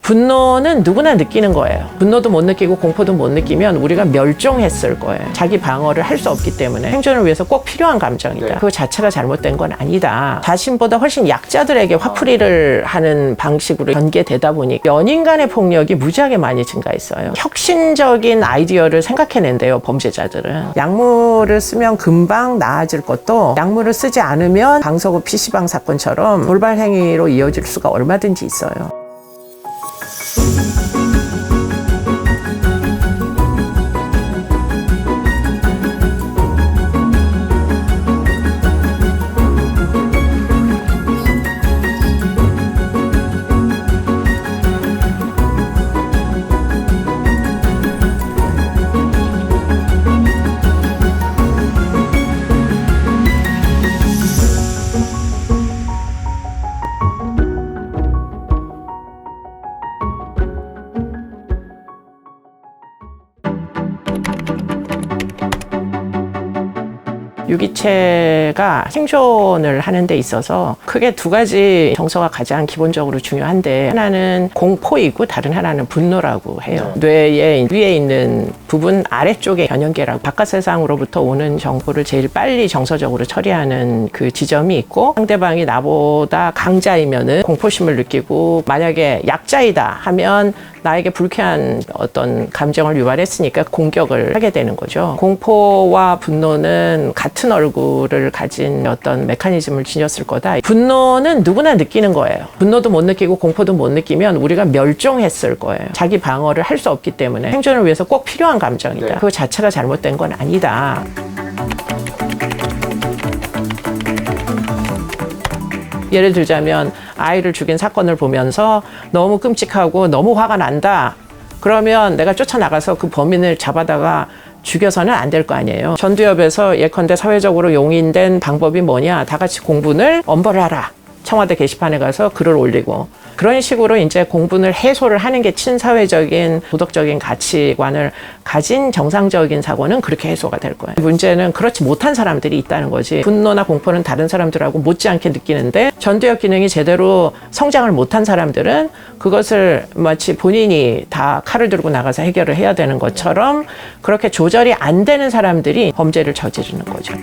분노는 누구나 느끼는 거예요. 분노도 못 느끼고 공포도 못 느끼면 우리가 멸종했을 거예요. 자기 방어를 할 수 없기 때문에 생존을 위해서 꼭 필요한 감정이다. 네. 그 자체가 잘못된 건 아니다. 자신보다 훨씬 약자들에게 화풀이를 하는 방식으로 전개되다 보니 연인 간의 폭력이 무지하게 많이 증가했어요. 혁신적인 아이디어를 생각해낸대요, 범죄자들은. 약물을 쓰면 금방 나아질 것도 약물을 쓰지 않으면 방서구 PC방 사건처럼 돌발 행위로 이어질 수가 얼마든지 있어요. 유기체가 생존을 하는 데 있어서 크게 두 가지 정서가 가장 기본적으로 중요한데, 하나는 공포이고 다른 하나는 분노라고 해요. 뇌의 위에 있는 부분 아래쪽에 변연계라고, 바깥 세상으로부터 오는 정보를 제일 빨리 정서적으로 처리하는 그 지점이 있고, 상대방이 나보다 강자이면은 공포심을 느끼고, 만약에 약자이다 하면 나에게 불쾌한 어떤 감정을 유발했으니까 공격을 하게 되는 거죠. 공포와 분노는 같은 얼굴을 가진 어떤 메커니즘을 지녔을 거다. 분노는 누구나 느끼는 거예요. 분노도 못 느끼고 공포도 못 느끼면 우리가 멸종했을 거예요. 자기 방어를 할 수 없기 때문에 생존을 위해서 꼭 필요한 감정이다. 네. 그 자체가 잘못된 건 아니다. 예를 들자면 아이를 죽인 사건을 보면서 너무 끔찍하고 너무 화가 난다. 그러면 내가 쫓아나가서 그 범인을 잡아다가 죽여서는 안 될 거 아니에요. 전두엽에서 예컨대 사회적으로 용인된 방법이 뭐냐. 다 같이 공분을 엄벌을 하라. 청와대 게시판에 가서 글을 올리고, 그런 식으로 이제 공분을 해소를 하는 게 친사회적인 도덕적인 가치관을 가진 정상적인 사고는 그렇게 해소가 될 거예요. 문제는 그렇지 못한 사람들이 있다는 거지. 분노나 공포는 다른 사람들하고 못지않게 느끼는데 전두엽 기능이 제대로 성장을 못한 사람들은 그것을 마치 본인이 다 칼을 들고 나가서 해결을 해야 되는 것처럼 그렇게 조절이 안 되는 사람들이 범죄를 저지르는 거죠.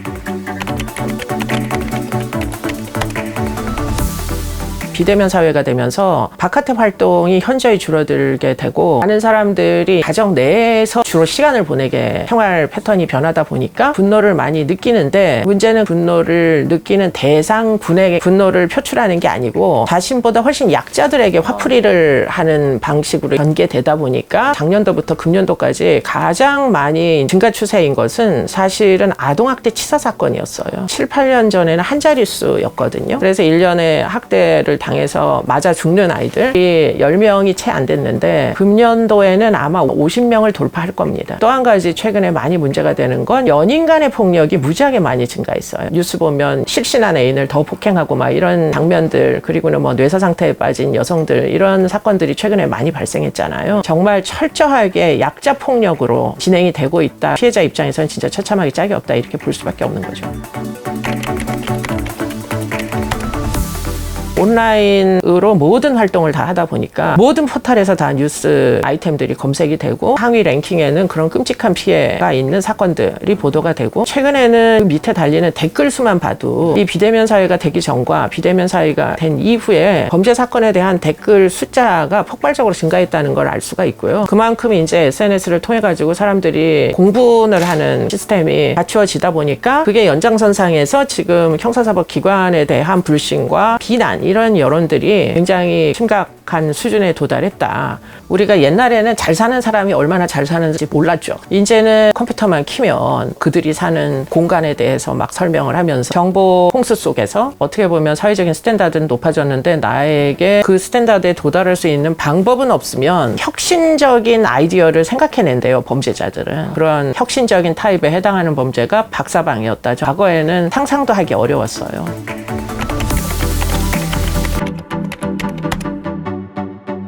비대면 사회가 되면서 바깥의 활동이 현저히 줄어들게 되고, 많은 사람들이 가정 내에서 주로 시간을 보내게 생활 패턴이 변하다 보니까 분노를 많이 느끼는데, 문제는 분노를 느끼는 대상군에게 분노를 표출하는 게 아니고 자신보다 훨씬 약자들에게 화풀이를 하는 방식으로 전개되다 보니까 작년도부터 금년도까지 가장 많이 증가 추세인 것은 사실은 아동학대 치사 사건이었어요. 7, 8년 전에는 한 자릿수였거든요. 그래서 1년에 학대를 당해서 맞아 죽는 아이들이 10명이 채 안 됐는데 금년도에는 아마 50명을 돌파할 겁니다. 또 한 가지 최근에 많이 문제가 되는 건 연인 간의 폭력이 무지하게 많이 증가했어요. 뉴스 보면 실신한 애인을 더 폭행하고 막 이런 장면들, 그리고는 뭐 뇌사 상태에 빠진 여성들, 이런 사건들이 최근에 많이 발생했잖아요. 정말 철저하게 약자 폭력으로 진행이 되고 있다. 피해자 입장에서는 진짜 처참하기 짝이 없다, 이렇게 볼 수밖에 없는 거죠. 온라인으로 모든 활동을 다 하다 보니까 모든 포털에서 다 뉴스 아이템들이 검색이 되고, 상위 랭킹에는 그런 끔찍한 피해가 있는 사건들이 보도가 되고, 최근에는 그 밑에 달리는 댓글 수만 봐도 이 비대면 사회가 되기 전과 비대면 사회가 된 이후에 범죄 사건에 대한 댓글 숫자가 폭발적으로 증가했다는 걸 알 수가 있고요. 그만큼 이제 SNS를 통해 가지고 사람들이 공분을 하는 시스템이 갖추어지다 보니까 그게 연장선상에서 지금 형사사법기관에 대한 불신과 비난, 이런 여론들이 굉장히 심각한 수준에 도달했다. 우리가 옛날에는 잘 사는 사람이 얼마나 잘 사는지 몰랐죠. 이제는 컴퓨터만 키면 그들이 사는 공간에 대해서 막 설명을 하면서 정보 홍수 속에서 어떻게 보면 사회적인 스탠다드는 높아졌는데 나에게 그 스탠다드에 도달할 수 있는 방법은 없으면 혁신적인 아이디어를 생각해낸대요, 범죄자들은. 그런 혁신적인 타입에 해당하는 범죄가 박사방이었다. 과거에는 상상도 하기 어려웠어요.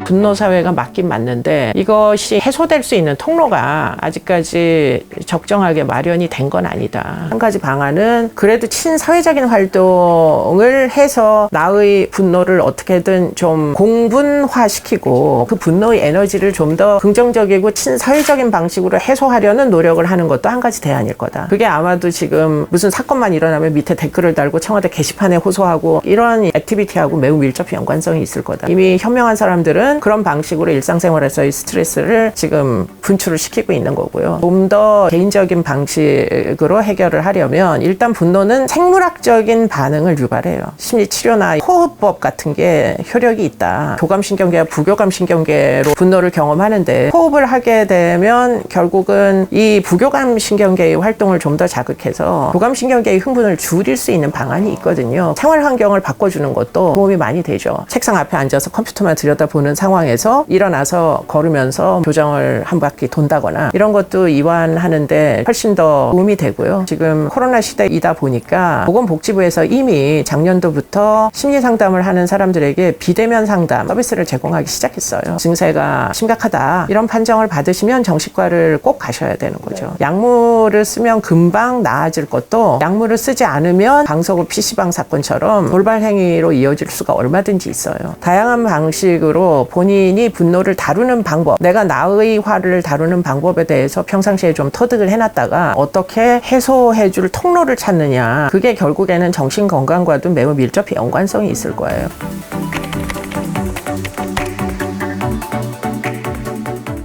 분노 사회가 맞긴 맞는데 이것이 해소될 수 있는 통로가 아직까지 적정하게 마련이 된 건 아니다. 한 가지 방안은 그래도 친사회적인 활동을 해서 나의 분노를 어떻게든 좀 공분화시키고 그 분노의 에너지를 좀 더 긍정적이고 친사회적인 방식으로 해소하려는 노력을 하는 것도 한 가지 대안일 거다. 그게 아마도 지금 무슨 사건만 일어나면 밑에 댓글을 달고 청와대 게시판에 호소하고 이런 액티비티하고 매우 밀접히 연관성이 있을 거다. 이미 현명한 사람들은 그런 방식으로 일상생활에서의 스트레스를 지금 분출을 시키고 있는 거고요. 좀 더 개인적인 방식으로 해결을 하려면 일단 분노는 생물학적인 반응을 유발해요. 심리치료나 호흡법 같은 게 효력이 있다. 교감신경계와 부교감신경계로 분노를 경험하는데 호흡을 하게 되면 결국은 이 부교감신경계의 활동을 좀 더 자극해서 교감신경계의 흥분을 줄일 수 있는 방안이 있거든요. 생활 환경을 바꿔주는 것도 도움이 많이 되죠. 책상 앞에 앉아서 컴퓨터만 들여다보는 상황에서 일어나서 걸으면서 교정을 한 바퀴 돈다거나 이런 것도 이완하는데 훨씬 더 도움이 되고요. 지금 코로나 시대이다 보니까 보건복지부에서 이미 작년도부터 심리상담을 하는 사람들에게 비대면 상담 서비스를 제공하기 시작했어요. 증세가 심각하다 이런 판정을 받으시면 정신과를 꼭 가셔야 되는 거죠. 약물을 쓰면 금방 나아질 것도 약물을 쓰지 않으면 방석우 PC방 사건처럼 돌발 행위로 이어질 수가 얼마든지 있어요. 다양한 방식으로 본인이 분노를 다루는 방법, 내가 나의 화를 다루는 방법에 대해서 평상시에 좀 터득을 해놨다가 어떻게 해소해줄 통로를 찾느냐, 그게 결국에는 정신건강과도 매우 밀접히 연관성이 있을 거예요.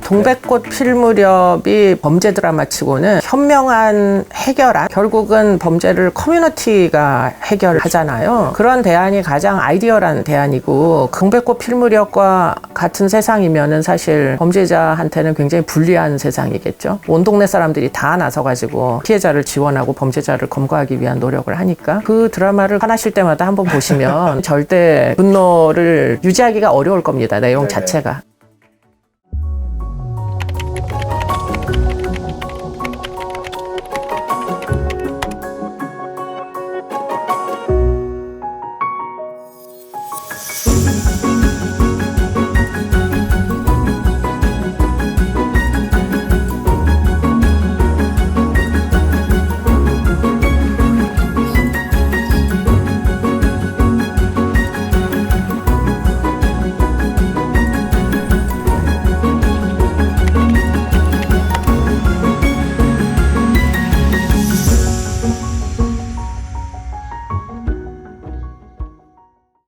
동백꽃 필 무렵이 범죄 드라마 치고는 현명한 해결안, 결국은 범죄를 커뮤니티가 해결하잖아요. 그런 대안이 가장 아이디어란 대안이고, 동백꽃 필 무렵과 같은 세상이면은 사실 범죄자한테는 굉장히 불리한 세상이겠죠. 온 동네 사람들이 다 나서가지고 피해자를 지원하고 범죄자를 검거하기 위한 노력을 하니까 그 드라마를 화나실 때마다 한번 보시면 절대 분노를 유지하기가 어려울 겁니다. 내용 자체가.